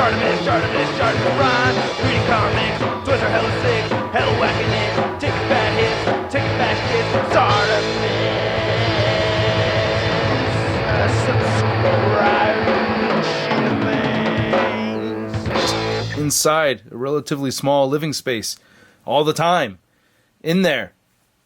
ShartimusPrime. Reading comics, toys are hella sick, hella whacking it. Taking bad hits, taking bad shit. Subscribe. Inside a relatively small living space, all the time, in there,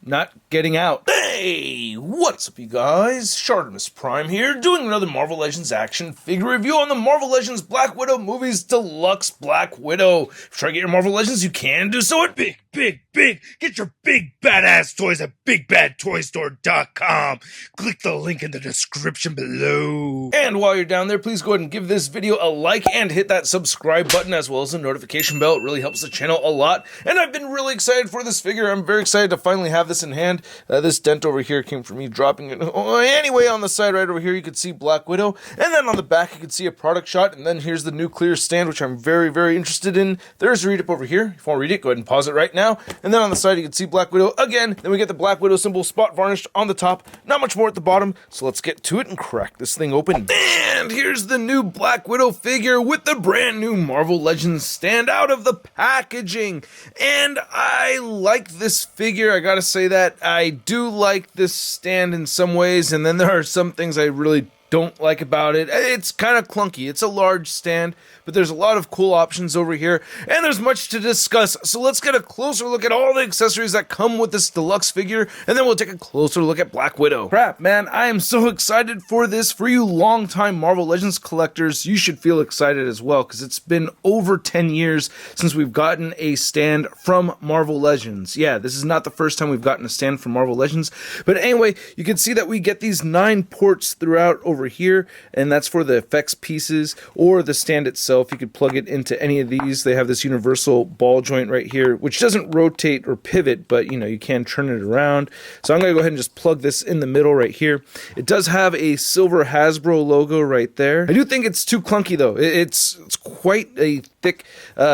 not getting out. Hey, what's up you guys? ShartimusPrime here, doing another Marvel Legends action figure review on the Marvel Legends Black Widow Movies Deluxe Black Widow. If you try to get your Marvel Legends, you can do so at big. Get your big badass toys at BigBadToyStore.com. Click the link in the description below. And while you're down there, please go ahead and give this video a like and hit that subscribe button as well as the notification bell. It really helps the channel a lot. And I've been really excited for this figure. I'm very excited to finally have this in hand. This dent over here came from me dropping it. Anyway, on the side right over here, you can see Black Widow. And then on the back, you can see a product shot. And then here's the nuclear stand, which I'm very interested in. There's a read up over here. If you want to read it, go ahead and pause it right now. And then on the side, you can see Black Widow again. Then we get the Black Widow symbol spot varnished on the top. Not much more at the bottom. So let's get to it and crack this thing open. And here's the new Black Widow figure with the brand new Marvel Legends stand out of the packaging. And I like this figure. I gotta say that. I do like this stand in some ways. And then there are some things I really don't like about it. It's kind of clunky. It's a large stand, but there's a lot of cool options over here, and there's much to discuss. So let's get a closer look at all the accessories that come with this deluxe figure, and then we'll take a closer look at Black Widow. Crap, man, I am so excited for this. For you longtime Marvel Legends collectors, you should feel excited as well, because it's been over 10 years since we've gotten a stand from Marvel Legends. Yeah, this is not the first time we've gotten a stand from Marvel Legends, but anyway, you can see that we get these 9 ports throughout over here, and that's for the effects pieces or the stand itself. You could plug it into any of these. They have this universal ball joint right here, which doesn't rotate or pivot, but you know, you can turn it around. So I'm going to go ahead and just plug this in the middle right here. It does have a silver Hasbro logo right there. I do think it's too clunky though. It's quite a thick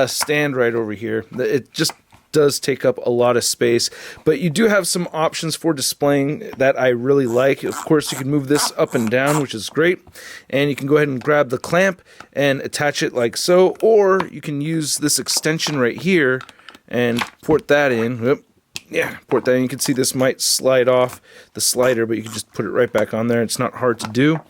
stand right over here. It just does take up a lot of space, but you do have some options for displaying that I really like. Of course, you can move this up and down, which is great, and you can go ahead and grab the clamp and attach it like so, or you can use this extension right here and port that in. Yeah, port that in. You can see this might slide off the slider, but you can just put it right back on there. It's not hard to do.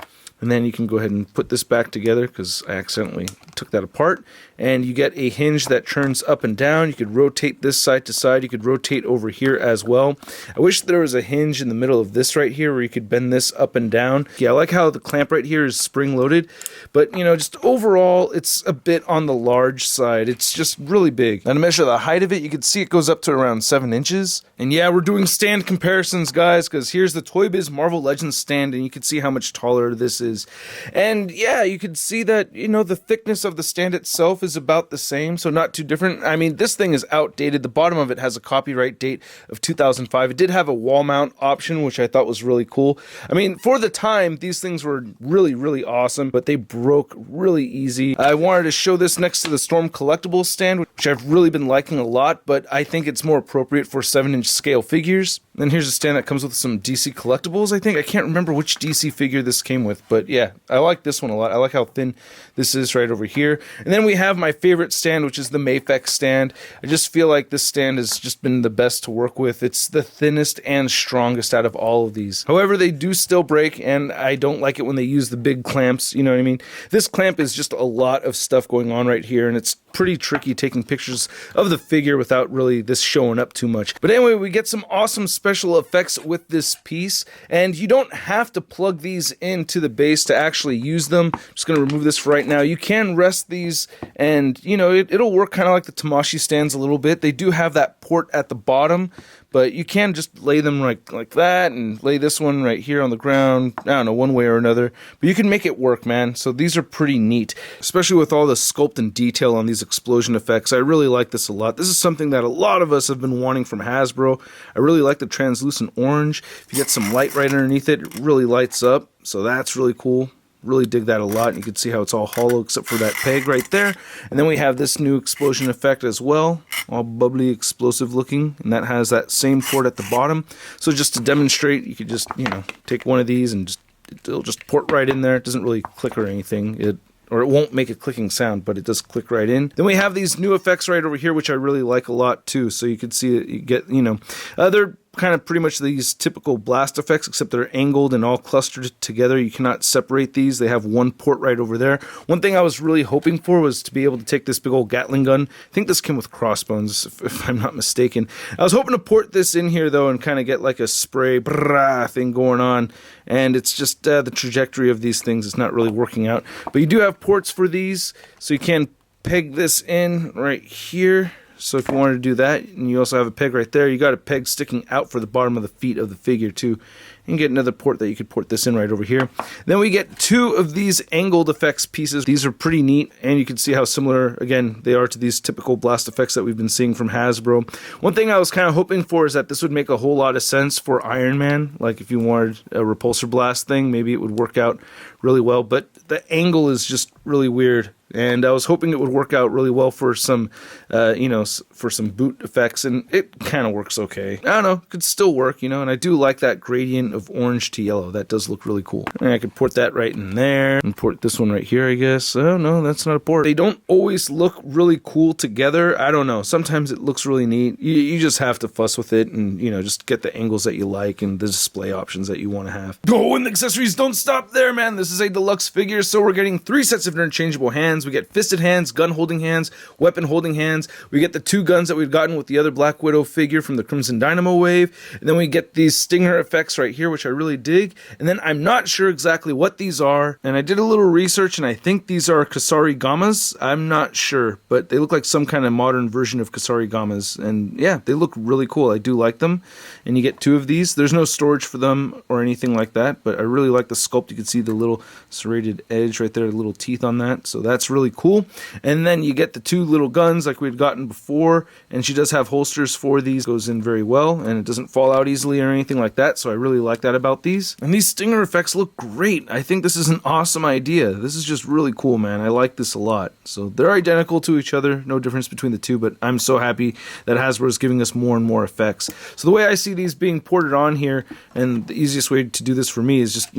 And then you can go ahead and put this back together because I accidentally took that apart. And you get a hinge that turns up and down. You could rotate this side to side. You could rotate over here as well. I wish there was a hinge in the middle of this right here where you could bend this up and down. Yeah, I like how the clamp right here is spring loaded. But, you know, just overall, it's a bit on the large side. It's just really big. Now to measure the height of it, you can see it goes up to around 7 inches. And yeah, we're doing stand comparisons, guys, because here's the Toy Biz Marvel Legends stand, and you can see how much taller this is. And yeah, you can see that, you know, the thickness of the stand itself is about the same, so not too different. I mean, this thing is outdated. The bottom of it has a copyright date of 2005. It did have a wall mount option, which I thought was really cool. I mean, for the time, these things were really awesome, but they broke really easy. I wanted to show this next to the Storm Collectibles stand, which I've really been liking a lot, but I think it's more appropriate for 7-inch scale figures. Then here's a stand that comes with some DC collectibles, I think. I can't remember which DC figure this came with, but yeah, I like this one a lot. I like how thin this is right over here. And then we have my favorite stand, which is the Mafex stand. I just feel like this stand has just been the best to work with. It's the thinnest and strongest out of all of these. However, they do still break, and I don't like it when they use the big clamps, you know what I mean? This clamp is just a lot of stuff going on right here, and it's pretty tricky taking pictures of the figure without really this showing up too much. But anyway, we get some awesome special effects with this piece, and you don't have to plug these into the base to actually use them. I'm just going to remove this for right now. You can rest these, and you know, it'll work kind of like the Tamashii stands a little bit. They do have that port at the bottom, but you can just lay them like that and lay this one right here on the ground, I don't know, one way or another, but you can make it work, man. So these are pretty neat, especially with all the sculpt and detail on these explosion effects. I really like this a lot. This is something that a lot of us have been wanting from Hasbro. I really like the translucent orange. If you get some light right underneath it, it really lights up, so that's really cool. Really dig that a lot, and you can see how it's all hollow except for that peg right there. And then we have this new explosion effect as well, all bubbly, explosive looking, and that has that same port at the bottom. So just to demonstrate, you could just, you know, take one of these and it'll just port right in there. It doesn't really click or anything. It or it won't make a clicking sound, but it does click right in. Then we have these new effects right over here, which I really like a lot too. So you can see that you get, they're kind of pretty much these typical blast effects, except they're angled and all clustered together. You cannot separate these. They have one port right over there. One thing I was really hoping for was to be able to take this big old Gatling gun. I think this came with crossbones, if I'm not mistaken. I was hoping to port this in here, though, and kind of get like a spray thing going on. And it's just the trajectory of these things is not really working out. But you do have ports for these, so you can peg this in right here. So if you wanted to do that, and you also have a peg right there, you got a peg sticking out for the bottom of the feet of the figure too. You can get another port that you could port this in right over here. Then we get two of these angled effects pieces. These are pretty neat, and you can see how similar, again, they are to these typical blast effects that we've been seeing from Hasbro. One thing I was kind of hoping for is that this would make a whole lot of sense for Iron Man. Like if you wanted a repulsor blast thing, maybe it would work out really well, but the angle is just really weird. And I was hoping it would work out really well for some, for some boot effects, and it kind of works okay. I don't know, it could still work, and I do like that gradient of orange to yellow. That does look really cool. And I could port that right in there, and port this one right here, I guess. Oh, no, that's not a port. They don't always look really cool together. I don't know. Sometimes it looks really neat. You just have to fuss with it and, just get the angles that you like and the display options that you want to have. Oh, and the accessories don't stop there, man. This is a deluxe figure, so we're getting 3 sets of interchangeable hands. We get fisted hands, gun holding hands, weapon holding hands. We get the 2 guns that we've gotten with the other Black Widow figure from the Crimson Dynamo wave. And then we get these stinger effects right here, which I really dig. And then I'm not sure exactly what these are. And I did a little research, and I think these are Kasari Gamas. I'm not sure, but they look like some kind of modern version of Kasari Gamas. And yeah, they look really cool. I do like them. And you get 2 of these. There's no storage for them or anything like that, but I really like the sculpt. You can see the little serrated edge right there, the little teeth on that. So that's really cool. And then you get the 2 little guns like we'd gotten before, and she does have holsters for these. Goes in very well, and it doesn't fall out easily or anything like that, so I really like that about these. And these stinger effects look great. I think this is an awesome idea. This is just really cool, man. I like this a lot. So they're identical to each other, no difference between the 2, but I'm so happy that Hasbro is giving us more and more effects. So the way I see these being ported on here, and the easiest way to do this for me is just,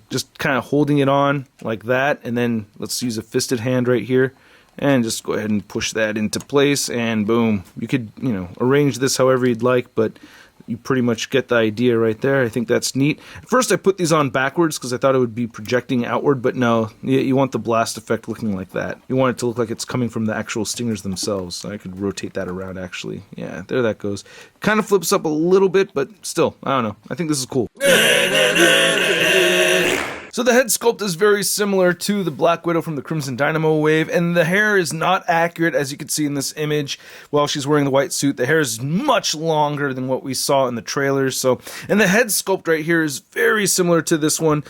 just kind of holding it on like that, and then let's use a fisted hand right here, and just go ahead and push that into place, and boom. You could, arrange this however you'd like, but you pretty much get the idea right there. I think that's neat. At first I put these on backwards because I thought it would be projecting outward, but no, you want the blast effect looking like that. You want it to look like it's coming from the actual stingers themselves. So I could rotate that around actually. Yeah, there that goes. Kind of flips up a little bit, but still, I don't know. I think this is cool. So the head sculpt is very similar to the Black Widow from the Crimson Dynamo wave, and the hair is not accurate, as you can see in this image. While she's wearing the white suit, the hair is much longer than what we saw in the trailers. And the head sculpt right here is very similar to this one,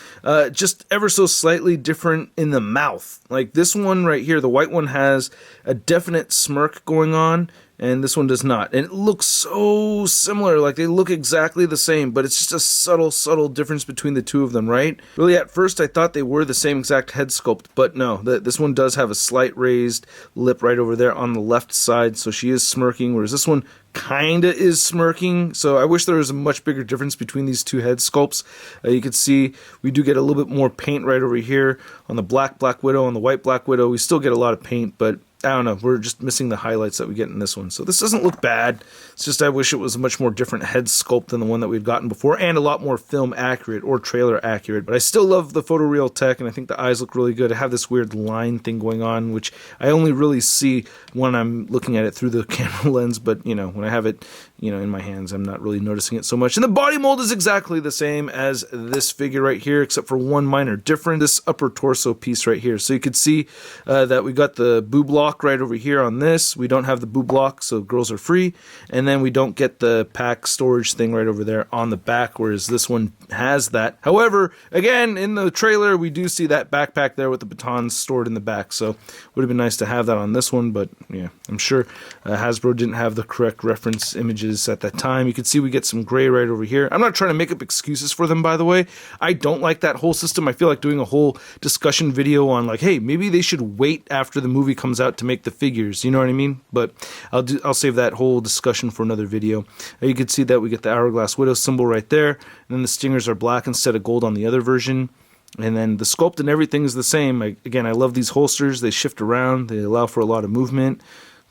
just ever so slightly different in the mouth. Like this one right here, the white one has a definite smirk going on, and this one does not. And it looks so similar, like they look exactly the same, but it's just a subtle difference between the 2 of them, right? Really, at first I thought they were the same exact head sculpt, but no, this one does have a slight raised lip right over there on the left side, so she is smirking, whereas this one kinda is smirking. So I wish there was a much bigger difference between these 2 head sculpts. You can see we do get a little bit more paint right over here on the Black Widow, on the white Black Widow. We still get a lot of paint, but I don't know, we're just missing the highlights that we get in this one. So this doesn't look bad. It's just I wish it was a much more different head sculpt than the one that we'd gotten before, and a lot more film accurate or trailer accurate. But I still love the photoreal tech, and I think the eyes look really good. I have this weird line thing going on, which I only really see when I'm looking at it through the camera lens, but when I have it in my hands, I'm not really noticing it so much. And the body mold is exactly the same as this figure right here, except for one minor difference, this upper torso piece right here. So you could see that we got the boob lock right over here on this. We don't have the boob lock, so girls are free. And then we don't get the pack storage thing right over there on the back, whereas this one has that. However, again, in the trailer, we do see that backpack there with the batons stored in the back, so would have been nice to have that on this one, but yeah, I'm sure Hasbro didn't have the correct reference images at that time. You can see we get some gray right over here. I'm not trying to make up excuses for them, by the way. I don't like that whole system. I feel like doing a whole discussion video on like, hey, maybe they should wait after the movie comes out to make the figures, you know what I mean? But I'll save that whole discussion for another video. You can see that we get the Hourglass Widow symbol right there, and then the stingers are black instead of gold on the other version. And then the sculpt and everything is the same. Again, I love these holsters. They shift around. They allow for a lot of movement.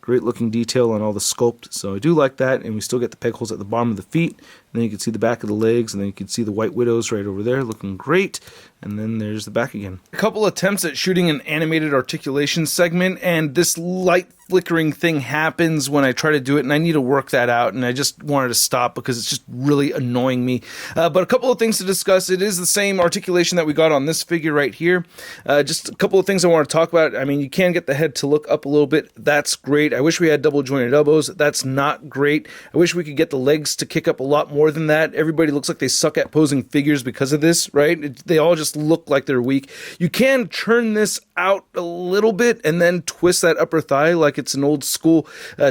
Great looking detail on all the sculpt. So I do like that. And we still get the peg holes at the bottom of the feet. And then you can see the back of the legs. And then you can see the White Widows right over there looking great. And then there's the back again. A couple attempts at shooting an animated articulation segment. And this light flickering thing happens when I try to do it, and I need to work that out, and I just wanted to stop because it's just really annoying me. But a couple of things to discuss. It is the same articulation that we got on this figure right here. Just a couple of things I want to talk about. I mean, you can get the head to look up a little bit. That's great. I wish we had double jointed elbows. That's not great. I wish we could get the legs to kick up a lot more than that. Everybody looks like they suck at posing figures because of this, right? They all just look like they're weak. You can turn this out a little bit and then twist that upper thigh like it's an old school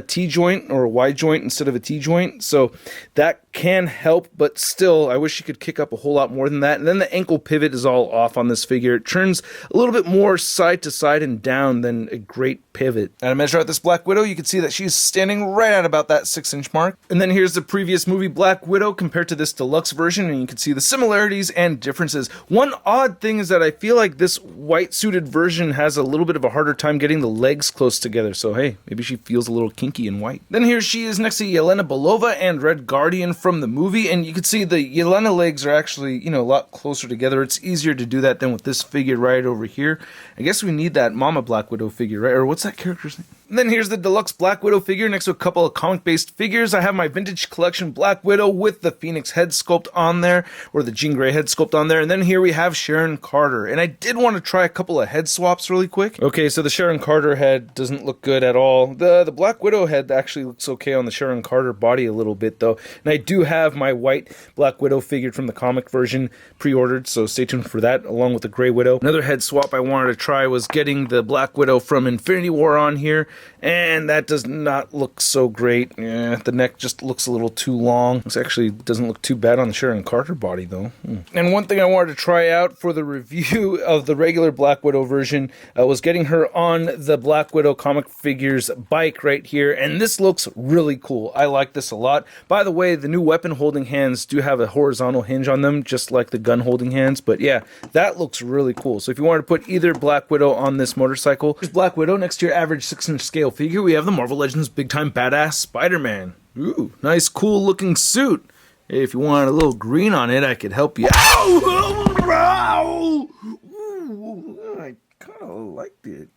T-joint or a Y-joint instead of a T-joint. So that can help, but still, I wish you could kick up a whole lot more than that. And then the ankle pivot is all off on this figure. It turns a little bit more side to side and down than a great pivot. And to measure out this Black Widow, you can see that she's standing right at about that 6-inch mark. And then here's the previous movie Black Widow compared to this deluxe version, and you can see the similarities and differences. One odd thing is that I feel like this white suited version has a little bit of a harder time getting the legs close together. So hey, maybe she feels a little kinky in white. Then here she is next to Yelena Belova and Red Guardian from the movie, and you can see the Yelena legs are actually, you know, a lot closer together. It's easier to do that than with this figure right over here. I guess we need that Mama Black Widow figure, right? Or what's that character's name? And then here's the deluxe Black Widow figure next to a couple of comic-based figures. I have my vintage collection Black Widow with the Phoenix head sculpt on there, or the Jean Grey head sculpt on there. And then here we have Sharon Carter. And I did want to try a couple of head swaps really quick. Okay, so the Sharon Carter head doesn't look good at all. The Black Widow head actually looks okay on the Sharon Carter body a little bit though. And I do have my white Black Widow figured from the comic version pre-ordered, so stay tuned for that, along with the Grey Widow. Another head swap I wanted to try was getting the Black Widow from Infinity War on here, and that does not look so great. The neck just looks a little too long. This actually doesn't look too bad on the Sharon Carter body though. And one thing I wanted to try out for the review of the regular Black Widow version was getting her on the Black Widow comic figures bike right here, and this looks really cool. I like this a lot. By the way, the new weapon holding hands do have a horizontal hinge on them, just like the gun holding hands, but yeah, that looks really cool. So if you wanted to put either Black Widow on this motorcycle, here's Black Widow next to your average 6-inch scale figure. We have the Marvel Legends Big Time Badass Spider-Man. Ooh, nice cool looking suit. Hey, if you want a little green on it, I could help you. Ow! Ow! Ooh, I kind of liked it.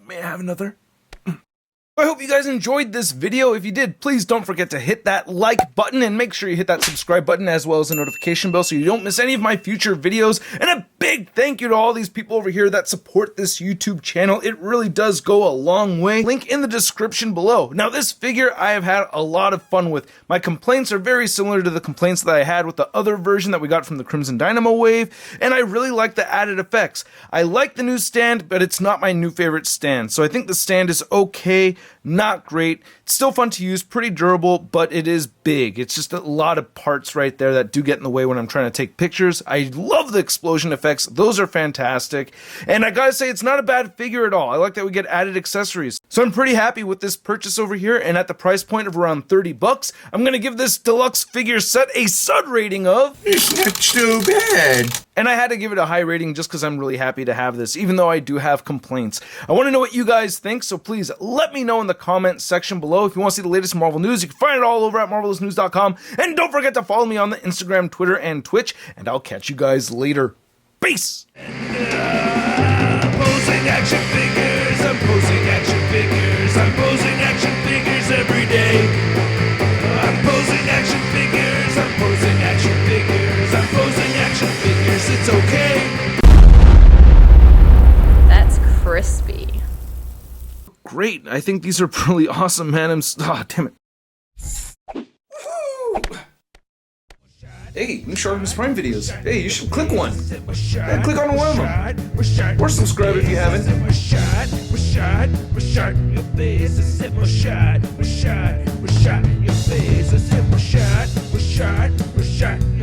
May I have another? I hope you guys enjoyed this video. If you did, please don't forget to hit that like button and make sure you hit that subscribe button as well as the notification bell so you don't miss any of my future videos. And a big thank you to all these people over here that support this YouTube channel. It really does go a long way. Link in the description below. Now, this figure I have had a lot of fun with. My complaints are very similar to the complaints that I had with the other version that we got from the Crimson Dynamo wave, and I really like the added effects. I like the new stand, but it's not my new favorite stand. So I think the stand is okay. Not great. It's still fun to use, pretty durable, but it is big. It's just a lot of parts right there that do get in the way when I'm trying to take pictures. I love the explosion effects. Those are fantastic. And I gotta say, it's not a bad figure at all. I like that we get added accessories. So I'm pretty happy with this purchase over here, and at the price point of around 30 bucks, I'm gonna give this deluxe figure set a SUD rating of... It's not so bad. And I had to give it a high rating just because I'm really happy to have this, even though I do have complaints. I want to know what you guys think, so please let me know in the comment section below. If you want to see the latest Marvel news, you can find it all over at marvelousnews.com. And don't forget to follow me on the Instagram, Twitter, and Twitch. And I'll catch you guys later. Peace! Posing action figures, I'm posing action figures, I'm posing action figures every day. I'm posing action figures, I'm posing action figures, I'm posing action figures, it's okay. That's crispy. Great, I think these are really awesome, man. Damn it. Hey, new ShartimusPrime videos. Hey, you should click one. Yeah, click on one of them. Or subscribe if you haven't. Your face,